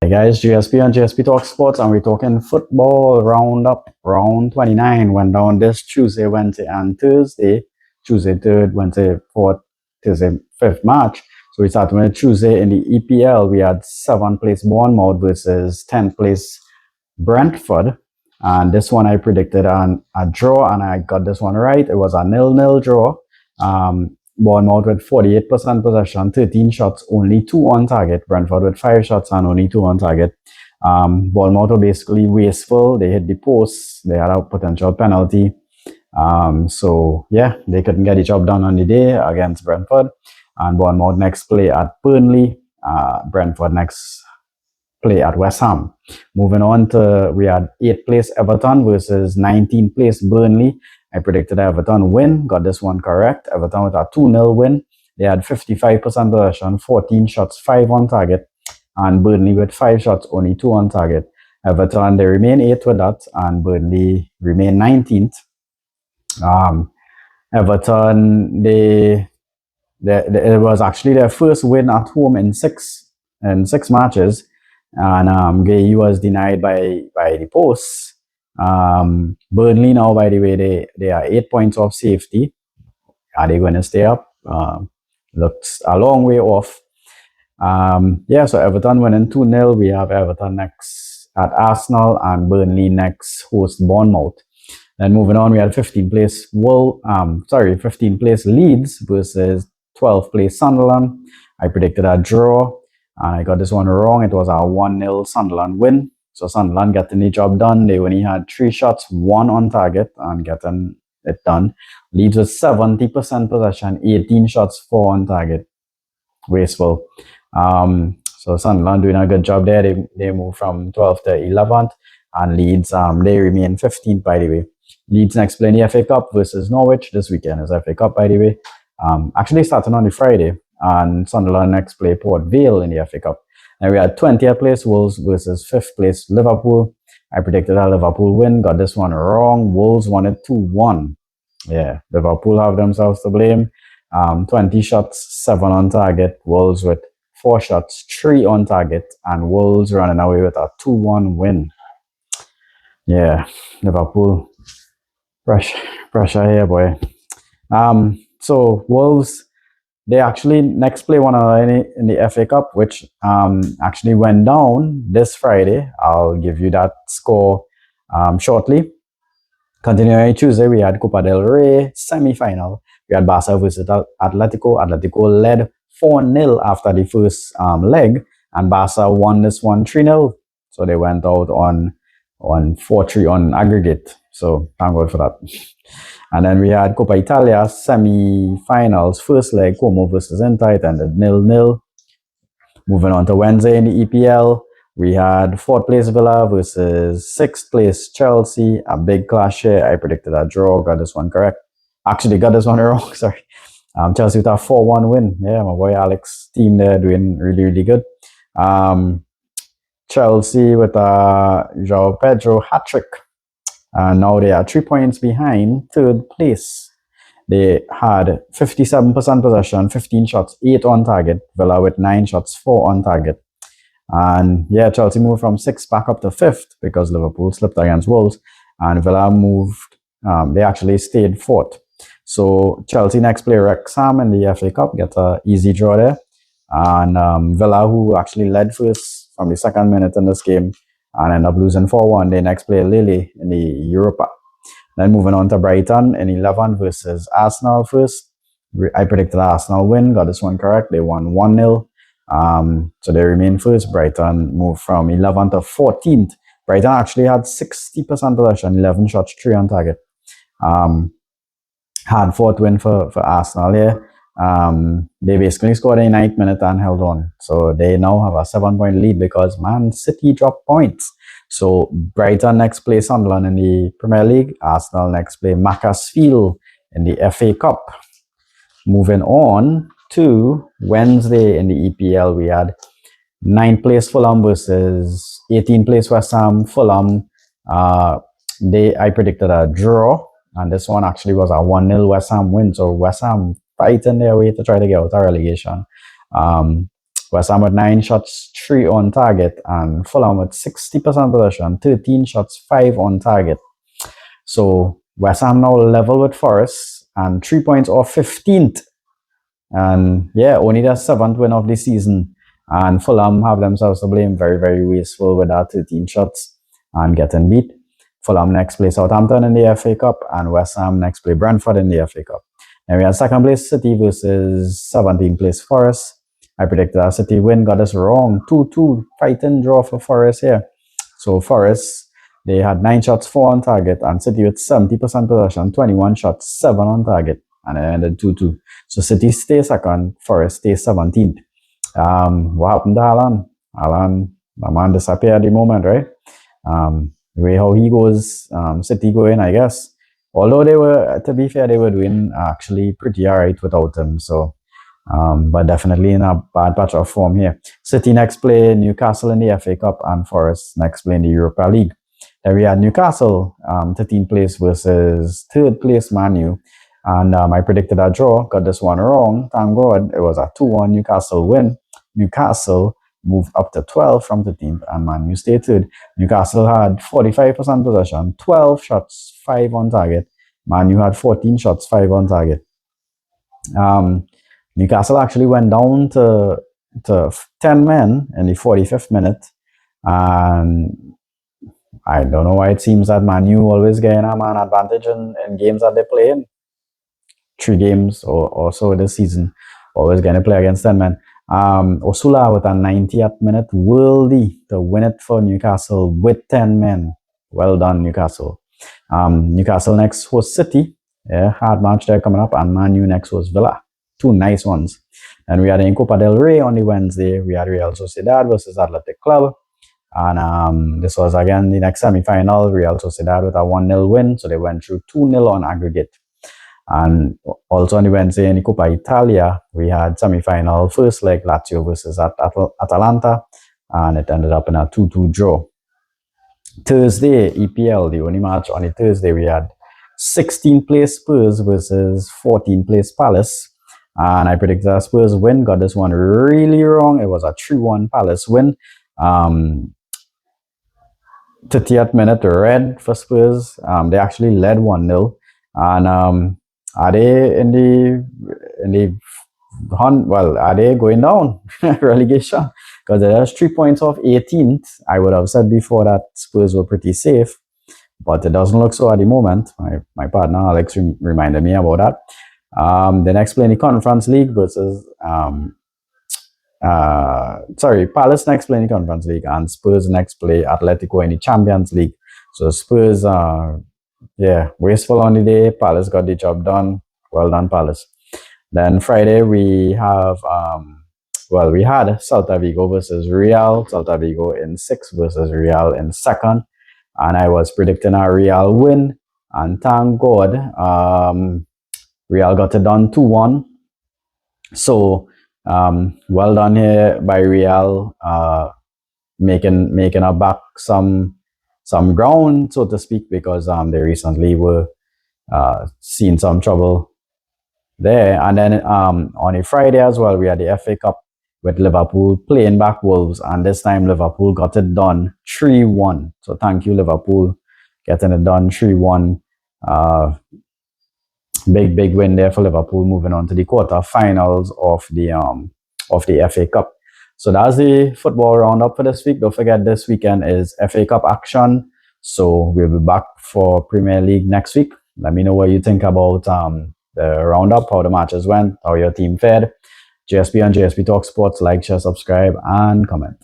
Hey guys, GSP and GSP Talk Sports, and we're talking football roundup. Round 29 went down this Tuesday, Wednesday, and Thursday. Tuesday 3rd, Wednesday 4th, Thursday 5th March. So we started with Tuesday in the EPL. We had 7th place Bournemouth versus 10th place Brentford. And this one I predicted a draw, and I got this one right. It was a 0-0 draw. Bournemouth with 48% possession, 13 shots, only 2 on target. Brentford with 5 shots and only 2 on target. Bournemouth were basically wasteful. They hit the post. They had a potential penalty. So, yeah, they couldn't get the job done on the day against Brentford. And Bournemouth next play at Burnley. Brentford next play at West Ham. Moving on to, we had 8th place Everton versus 19th place Burnley. I predicted Everton win, got this one correct. Everton with a 2-0 win. They had 55% possession, 14 shots, 5 on target. And Burnley with 5 shots, only 2 on target. Everton, they remain 8th with that, and Burnley remain 19th. Everton, it was actually their first win at home in six matches, and Gay was denied by the post. Burnley now, by the way, they are 8 points off safety. Are they going to stay up? Looks a long way off. So Everton winning 2-0. We have Everton next at Arsenal, and Burnley next host Bournemouth. Then moving on, we had 15th place Leeds versus 12th place Sunderland. I predicted a draw, and I got this one wrong. It was a 1-0 Sunderland win. So Sunderland getting the job done. They only had 3 shots, 1 on target, and getting it done. Leeds with 70% possession, 18 shots, 4 on target. Wasteful. So Sunderland doing a good job there. They move from 12th to 11th, and Leeds, they remain 15th, by the way. Leeds next play in the FA Cup versus Norwich. This weekend is FA Cup, by the way. Actually starting on the Friday, and Sunderland next play Port Vale in the FA Cup. And we had 20th place Wolves versus 5th place Liverpool. I predicted a Liverpool win, got this one wrong. Wolves won it 2-1. Yeah, Liverpool have themselves to blame. 20 shots, 7 on target. Wolves with 4 shots, 3 on target, and Wolves running away with a 2-1 win. Yeah, Liverpool. Pressure here, boy. So Wolves, they actually next play one another in the FA Cup, which actually went down this Friday. I'll give you that score shortly. Continuing Tuesday, we had Copa del Rey semi-final. We had Barca versus Atletico. Atletico led 4-0 after the first leg, and Barca won this one 3-0. So they went out on 4-3 on aggregate. So thank God for that. And then we had Coppa Italia semi-finals. First leg, Como versus Inter, it ended 0-0. Moving on to Wednesday in the EPL, we had 4th place Villa versus 6th place Chelsea. A big clash here. I predicted a draw. Got this one correct. Actually, got this one wrong. Sorry. Chelsea with a 4-1 win. Yeah, my boy Alex team there doing really, really good. Chelsea with a João Pedro hat-trick. And now they are 3 points behind 3rd place. They had 57% possession, 15 shots, 8 on target. Villa with 9 shots, 4 on target. And yeah, Chelsea moved from 6th back up to 5th because Liverpool slipped against Wolves. And Villa moved, they actually stayed 4th. So Chelsea next play Wrexham in the FA Cup, get an easy draw there. And Villa, who actually led first from the 2nd minute in this game, and end up losing 4-1. They next play Lille in the Europa. Then moving on to Brighton in 11 versus Arsenal first. I predicted Arsenal win, got this one correct. They won 1-0. So they remain first. Brighton moved from 11th to 14th. Brighton actually had 60% possession, 11 shots, 3 on target. Hard fought win for Arsenal here. They basically scored in the 9th minute and held on. So they now have a 7-point lead because Man City dropped points. So Brighton next play Sunderland in the Premier League. Arsenal next play Macclesfield in the FA Cup. Moving on to Wednesday in the EPL, we had 9th place Fulham versus 18th place West Ham. Fulham, I predicted a draw, and this one actually was a 1-0 West Ham win. So West Ham fighting their way to try to get out of relegation. West Ham with 9 shots, 3 on target, and Fulham with 60% possession, 13 shots, 5 on target. So West Ham now level with Forest and 3 points off 15th. And yeah, only their 7th win of the season. And Fulham have themselves to blame. Very, very wasteful with that 13 shots and getting beat. Fulham next play Southampton in the FA Cup, and West Ham next play Brentford in the FA Cup. Then we had second place City versus 17th place Forest. I predicted a City win, got this wrong. 2-2 fighting draw for Forest here. So Forest, they had 9 shots, 4 on target, and City with 70% possession, 21 shots, 7 on target, and it ended 2-2. So City stay second, Forest stay 17th. What happened to Haaland? Haaland, the man disappeared at the moment, right? The way how he goes, City going, I guess. Although they were, to be fair, they were doing actually pretty alright without him. So, but definitely in a bad patch of form here. City next play Newcastle in the FA Cup, and Forest next play in the Europa League. Then we had Newcastle, 13th place versus 3rd place Man U. And I predicted a draw, got this one wrong. Thank God, it was a 2-1 Newcastle win. Newcastle moved up to 12 from 13th, and Man U stayed 3rd. Newcastle had 45% possession, 12 shots, 5 on target. Man U had 14 shots, 5 on target. Newcastle actually went down to 10 men in the 45th minute, and I don't know why it seems that Man U always getting a man advantage in games that they play in. 3 games or so this season, always going to play against 10 men. Osula with a 90th minute worldie to win it for Newcastle with 10 men. Well done, Newcastle. Newcastle next was City. Yeah, hard match there coming up. And Man U next was Villa. 2 nice ones. And we had in Copa del Rey on the Wednesday. We had Real Sociedad versus Athletic Club. And this was again the next semi-final. Real Sociedad with a 1-0 win. So they went through 2-0 on aggregate. And also on the Wednesday in the Coppa Italia, we had semi-final first leg Lazio versus Atalanta, and it ended up in a 2-2 draw. Thursday, EPL, the only match on the Thursday, we had 16th place Spurs versus 14th place Palace. And I predicted that Spurs win, got this one really wrong. It was a 3-1 Palace win. 30th minute red for Spurs. They actually led 1-0. And are they in the hunt? Well, are they going down relegation? Because there's 3 points off 18th. I would have said before that Spurs were pretty safe, but it doesn't look so at the moment. My partner Alex reminded me about that. The next play in the Conference League versus Palace next play in the Conference League, and Spurs next play Atletico in the Champions League. So Spurs wasteful on the day. Palace got the job done. Well done, Palace. Then Friday we have we had Celta Vigo versus Real. Celta Vigo in 6th versus Real in 2nd. And I was predicting a Real win. And thank God, Real got it done 2-1. So well done here by Real, making up back some ground, so to speak, because they recently were seeing some trouble there. And then on a Friday as well, we had the FA Cup with Liverpool playing back Wolves, and this time Liverpool got it done 3-1. So thank you, Liverpool, getting it done 3-1. Big win there for Liverpool, moving on to the quarterfinals of the FA Cup. So that's the football roundup for this week. Don't forget, this weekend is FA Cup action. So we'll be back for Premier League next week. Let me know what you think about the roundup, how the matches went, how your team fared. JSP and JSP Talk Sports, like, share, subscribe, and comment.